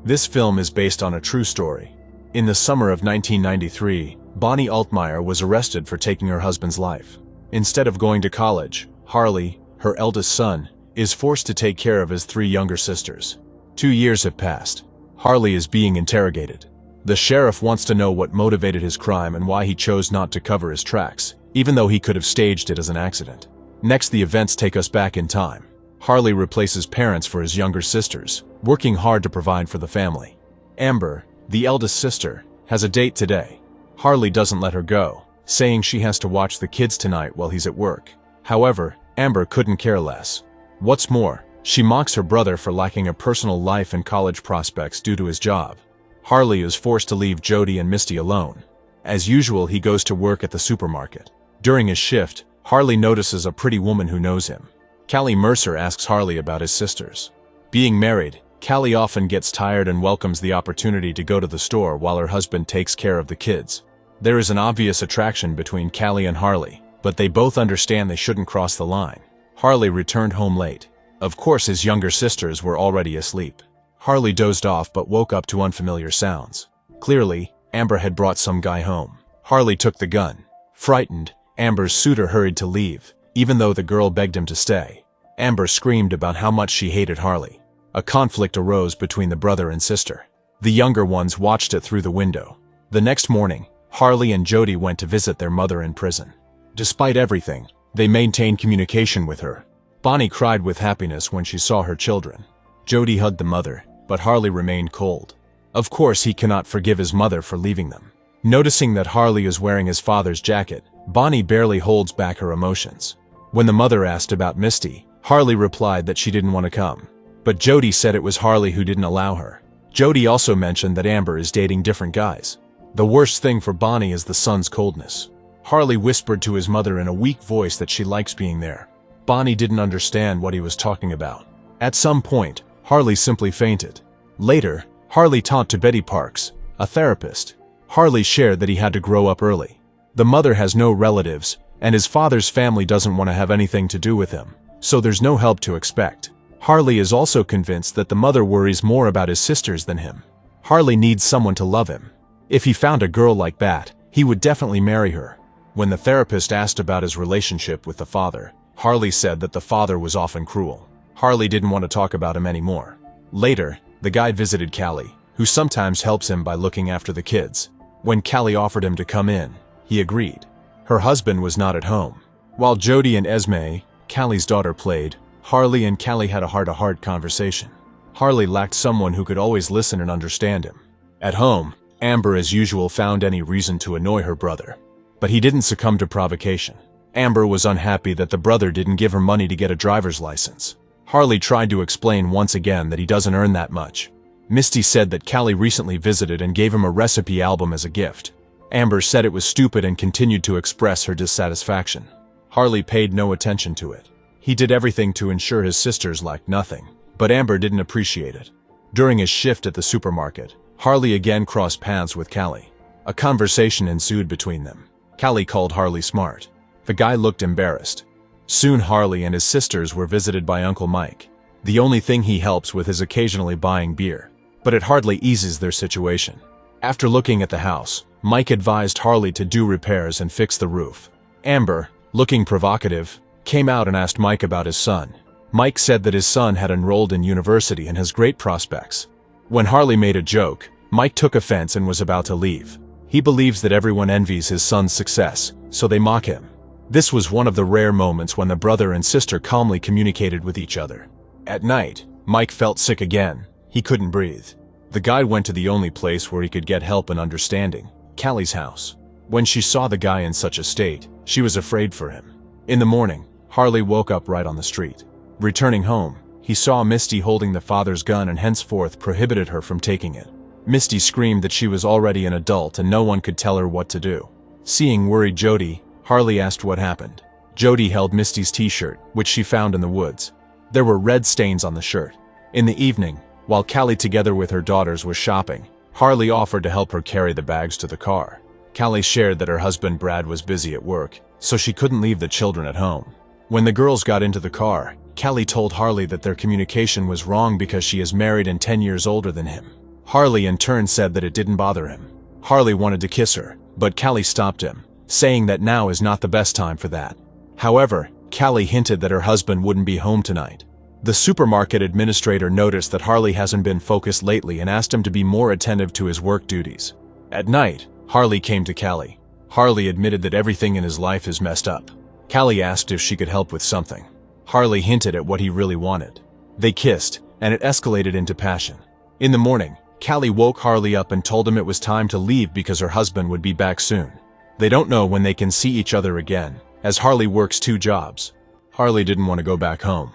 This film is based on a true story. In the summer of 1993, Bonnie Altmaier was arrested for taking her husband's life. Instead of going to college, Harley, her eldest son, is forced to take care of his 3 younger sisters. 2 years have passed. Harley is being interrogated. The sheriff wants to know what motivated his crime and why he chose not to cover his tracks, even though he could have staged it as an accident. Next, the events take us back in time. Harley replaces parents for his younger sisters, working hard to provide for the family. Amber, the eldest sister, has a date today. Harley doesn't let her go, saying she has to watch the kids tonight while he's at work. However, Amber couldn't care less. What's more, she mocks her brother for lacking a personal life and college prospects due to his job. Harley is forced to leave Jody and Misty alone. As usual, he goes to work at the supermarket. During his shift, Harley notices a pretty woman who knows him. Callie Mercer asks Harley about his sisters. Being married, Callie often gets tired and welcomes the opportunity to go to the store while her husband takes care of the kids. There is an obvious attraction between Callie and Harley, but they both understand they shouldn't cross the line. Harley returned home late. Of course, his younger sisters were already asleep. Harley dozed off but woke up to unfamiliar sounds. Clearly, Amber had brought some guy home. Harley took the gun. Frightened, Amber's suitor hurried to leave, even though the girl begged him to stay. Amber screamed about how much she hated Harley. A conflict arose between the brother and sister. The younger ones watched it through the window. The next morning, Harley and Jody went to visit their mother in prison. Despite everything, they maintained communication with her. Bonnie cried with happiness when she saw her children. Jody hugged the mother, but Harley remained cold. Of course, he cannot forgive his mother for leaving them. Noticing that Harley is wearing his father's jacket, Bonnie barely holds back her emotions. When the mother asked about Misty, Harley replied that she didn't want to come. But Jody said it was Harley who didn't allow her. Jody also mentioned that Amber is dating different guys. The worst thing for Bonnie is the son's coldness. Harley whispered to his mother in a weak voice that she likes being there. Bonnie didn't understand what he was talking about. At some point, Harley simply fainted. Later, Harley talked to Betty Parks, a therapist. Harley shared that he had to grow up early. The mother has no relatives, and his father's family doesn't want to have anything to do with him, so there's no help to expect. Harley is also convinced that the mother worries more about his sisters than him. Harley needs someone to love him. If he found a girl like that, he would definitely marry her. When the therapist asked about his relationship with the father, Harley said that the father was often cruel. Harley didn't want to talk about him anymore. Later, the guy visited Callie, who sometimes helps him by looking after the kids. When Callie offered him to come in, he agreed. Her husband was not at home. While Jody and Esme, Callie's daughter, played, Harley and Callie had a heart-to-heart conversation. Harley lacked someone who could always listen and understand him. At home, Amber as usual found any reason to annoy her brother. But he didn't succumb to provocation. Amber was unhappy that the brother didn't give her money to get a driver's license. Harley tried to explain once again that he doesn't earn that much. Misty said that Callie recently visited and gave him a recipe album as a gift. Amber said it was stupid and continued to express her dissatisfaction. Harley paid no attention to it. He did everything to ensure his sisters lacked nothing, but Amber didn't appreciate it. During his shift at the supermarket, Harley again crossed paths with Callie. A conversation ensued between them. Callie called Harley smart. The guy looked embarrassed. Soon Harley and his sisters were visited by Uncle Mike. The only thing he helps with is occasionally buying beer, but it hardly eases their situation. After looking at the house, Mike advised Harley to do repairs and fix the roof. Amber, looking provocative, came out and asked Mike about his son. Mike said that his son had enrolled in university and has great prospects. When Harley made a joke, Mike took offense and was about to leave. He believes that everyone envies his son's success, so they mock him. This was one of the rare moments when the brother and sister calmly communicated with each other. At night, Mike felt sick again. He couldn't breathe. The guide went to the only place where he could get help and understanding, Callie's house. When she saw the guy in such a state, she was afraid for him. In the morning, Harley woke up right on the street. Returning home, he saw Misty holding the father's gun and henceforth prohibited her from taking it. Misty screamed that she was already an adult and no one could tell her what to do. Seeing worried Jody, Harley asked what happened. Jody held Misty's t-shirt, which she found in the woods. There were red stains on the shirt. In the evening, while Callie together with her daughters was shopping, Harley offered to help her carry the bags to the car. Callie shared that her husband Brad was busy at work, so she couldn't leave the children at home. When the girls got into the car, Callie told Harley that their communication was wrong because she is married and 10 years older than him. Harley in turn said that it didn't bother him. Harley wanted to kiss her, but Callie stopped him, saying that now is not the best time for that. However, Callie hinted that her husband wouldn't be home tonight. The supermarket administrator noticed that Harley hasn't been focused lately and asked him to be more attentive to his work duties. At night, Harley came to Callie. Harley admitted that everything in his life is messed up. Callie asked if she could help with something. Harley hinted at what he really wanted. They kissed, and it escalated into passion. In the morning, Callie woke Harley up and told him it was time to leave because her husband would be back soon. They don't know when they can see each other again, as Harley works 2 jobs. Harley didn't want to go back home.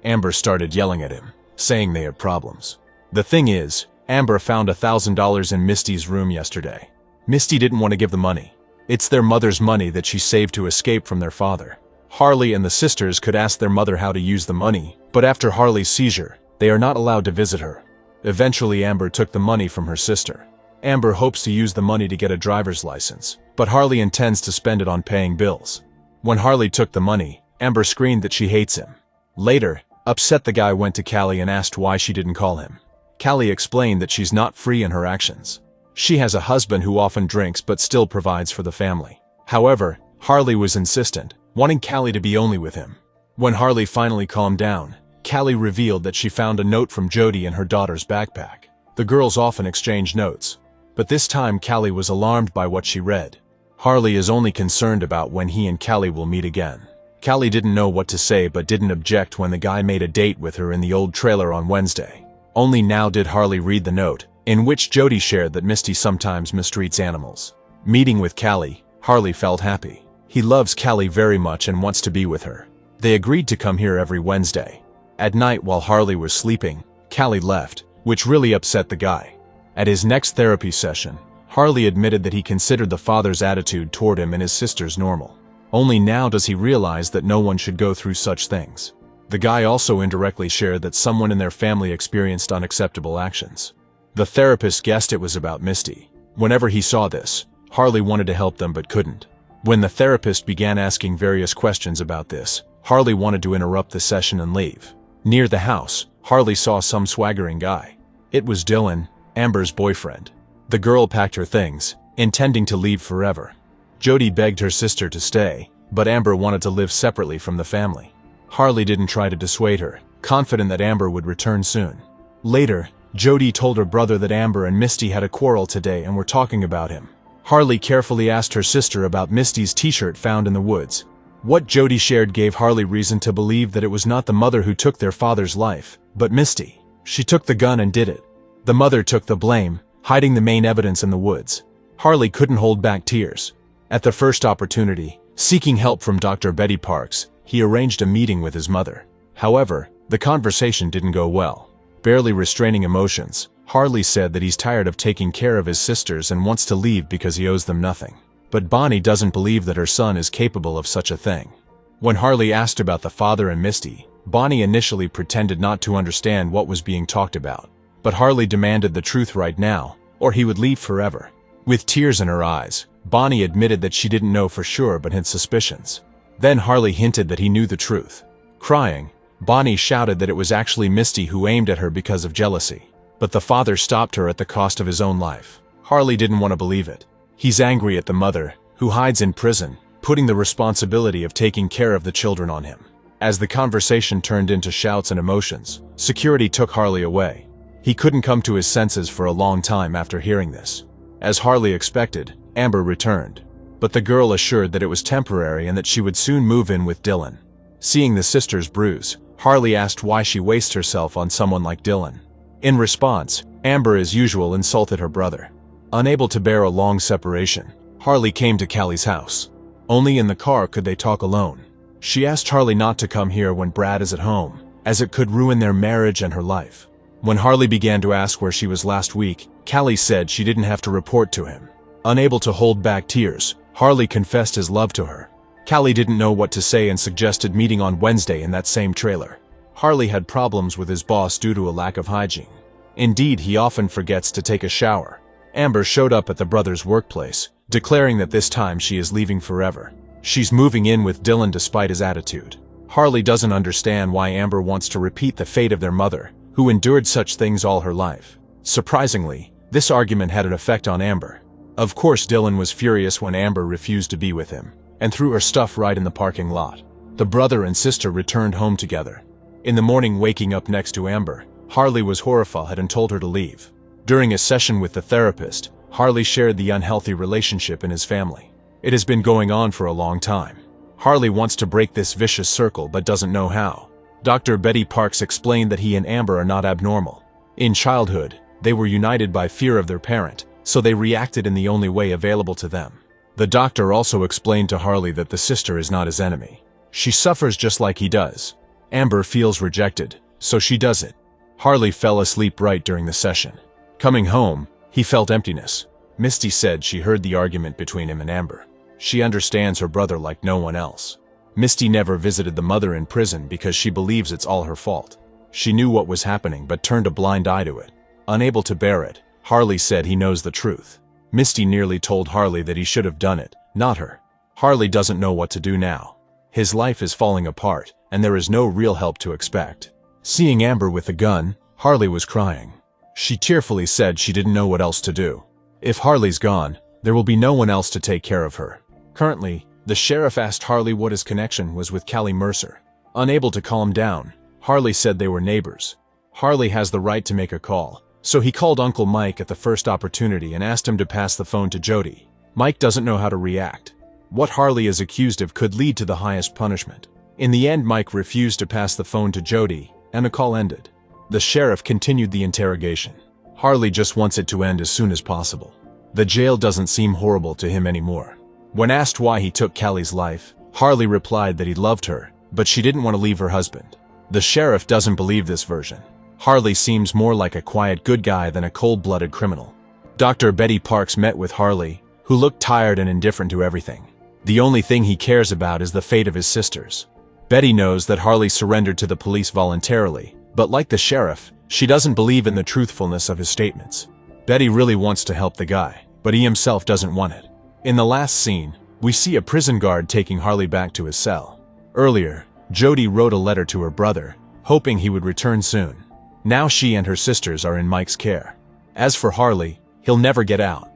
Amber started yelling at him, saying they had problems. The thing is, Amber found $1,000 in Misty's room yesterday. Misty didn't want to give the money. It's their mother's money that she saved to escape from their father. Harley and the sisters could ask their mother how to use the money, but after Harley's seizure, they are not allowed to visit her. Eventually, Amber took the money from her sister. Amber hopes to use the money to get a driver's license, but Harley intends to spend it on paying bills. When Harley took the money, Amber screamed that she hates him. Later, upset, the guy went to Callie and asked why she didn't call him. Callie explained that she's not free in her actions. She has a husband who often drinks but still provides for the family. However, Harley was insistent, wanting Callie to be only with him. When Harley finally calmed down, Callie revealed that she found a note from Jody in her daughter's backpack. The girls often exchange notes, but this time Callie was alarmed by what she read. Harley is only concerned about when he and Callie will meet again. Callie didn't know what to say but didn't object when the guy made a date with her in the old trailer on Wednesday. Only now did Harley read the note, in which Jody shared that Misty sometimes mistreats animals. Meeting with Callie, Harley felt happy. He loves Callie very much and wants to be with her. They agreed to come here every Wednesday. At night while Harley was sleeping, Callie left, which really upset the guy. At his next therapy session, Harley admitted that he considered the father's attitude toward him and his sisters normal. Only now does he realize that no one should go through such things. The guy also indirectly shared that someone in their family experienced unacceptable actions. The therapist guessed it was about Misty. Whenever he saw this, Harley wanted to help them but couldn't. When the therapist began asking various questions about this, Harley wanted to interrupt the session and leave. Near the house, Harley saw some swaggering guy. It was Dylan, Amber's boyfriend. The girl packed her things, intending to leave forever. Jody begged her sister to stay, but Amber wanted to live separately from the family. Harley didn't try to dissuade her, confident that Amber would return soon. Later, Jody told her brother that Amber and Misty had a quarrel today and were talking about him. Harley carefully asked her sister about Misty's t-shirt found in the woods. What Jody shared gave Harley reason to believe that it was not the mother who took their father's life, but Misty. She took the gun and did it. The mother took the blame, hiding the main evidence in the woods. Harley couldn't hold back tears. At the first opportunity, seeking help from Dr. Betty Parks, he arranged a meeting with his mother. However, the conversation didn't go well. Barely restraining emotions, Harley said that he's tired of taking care of his sisters and wants to leave because he owes them nothing. But Bonnie doesn't believe that her son is capable of such a thing. When Harley asked about the father and Misty, Bonnie initially pretended not to understand what was being talked about. But Harley demanded the truth right now, or he would leave forever. With tears in her eyes, Bonnie admitted that she didn't know for sure but had suspicions. Then Harley hinted that he knew the truth. Crying, Bonnie shouted that it was actually Misty who aimed at her because of jealousy. But the father stopped her at the cost of his own life. Harley didn't want to believe it. He's angry at the mother, who hides in prison, putting the responsibility of taking care of the children on him. As the conversation turned into shouts and emotions, security took Harley away. He couldn't come to his senses for a long time after hearing this. As Harley expected, Amber returned. But the girl assured that it was temporary and that she would soon move in with Dylan. Seeing the sisters bruise, Harley asked why she wastes herself on someone like Dylan. In response, Amber as usual insulted her brother. Unable to bear a long separation, Harley came to Callie's house. Only in the car could they talk alone. She asked Harley not to come here when Brad is at home, as it could ruin their marriage and her life. When Harley began to ask where she was last week, Callie said she didn't have to report to him. Unable to hold back tears, Harley confessed his love to her. Callie didn't know what to say and suggested meeting on Wednesday in that same trailer. Harley had problems with his boss due to a lack of hygiene. Indeed, he often forgets to take a shower. Amber showed up at the brothers' workplace, declaring that this time she is leaving forever. She's moving in with Dylan despite his attitude. Harley doesn't understand why Amber wants to repeat the fate of their mother, who endured such things all her life. Surprisingly, this argument had an effect on Amber. Of course, Dylan was furious when Amber refused to be with him, and threw her stuff right in the parking lot. The brother and sister returned home together. In the morning, waking up next to Amber, Harley was horrified and told her to leave. During a session with the therapist, Harley shared the unhealthy relationship in his family. It has been going on for a long time. Harley wants to break this vicious circle but doesn't know how. Dr. Betty Parks explained that he and Amber are not abnormal. In childhood, they were united by fear of their parent, so they reacted in the only way available to them. The doctor also explained to Harley that the sister is not his enemy. She suffers just like he does. Amber feels rejected, so she does it. Harley fell asleep right during the session. Coming home, he felt emptiness. Misty said she heard the argument between him and Amber. She understands her brother like no one else. Misty never visited the mother in prison because she believes it's all her fault. She knew what was happening but turned a blind eye to it. Unable to bear it, Harley said he knows the truth. Misty nearly told Harley that he should have done it, not her. Harley doesn't know what to do now. His life is falling apart, and there is no real help to expect. Seeing Amber with a gun, Harley was crying. She tearfully said she didn't know what else to do. If Harley's gone, there will be no one else to take care of her. Currently, the sheriff asked Harley what his connection was with Callie Mercer. Unable to calm down, Harley said they were neighbors. Harley has the right to make a call, so he called Uncle Mike at the first opportunity and asked him to pass the phone to Jody. Mike doesn't know how to react. What Harley is accused of could lead to the highest punishment. In the end, Mike refused to pass the phone to Jody, and the call ended. The sheriff continued the interrogation. Harley just wants it to end as soon as possible. The jail doesn't seem horrible to him anymore. When asked why he took Callie's life, Harley replied that he loved her, but she didn't want to leave her husband. The sheriff doesn't believe this version. Harley seems more like a quiet good guy than a cold-blooded criminal. Dr. Betty Parks met with Harley, who looked tired and indifferent to everything. The only thing he cares about is the fate of his sisters. Betty knows that Harley surrendered to the police voluntarily, but like the sheriff, she doesn't believe in the truthfulness of his statements. Betty really wants to help the guy, but he himself doesn't want it. In the last scene, we see a prison guard taking Harley back to his cell. Earlier, Jody wrote a letter to her brother, hoping he would return soon. Now she and her sisters are in Mike's care. As for Harley, he'll never get out.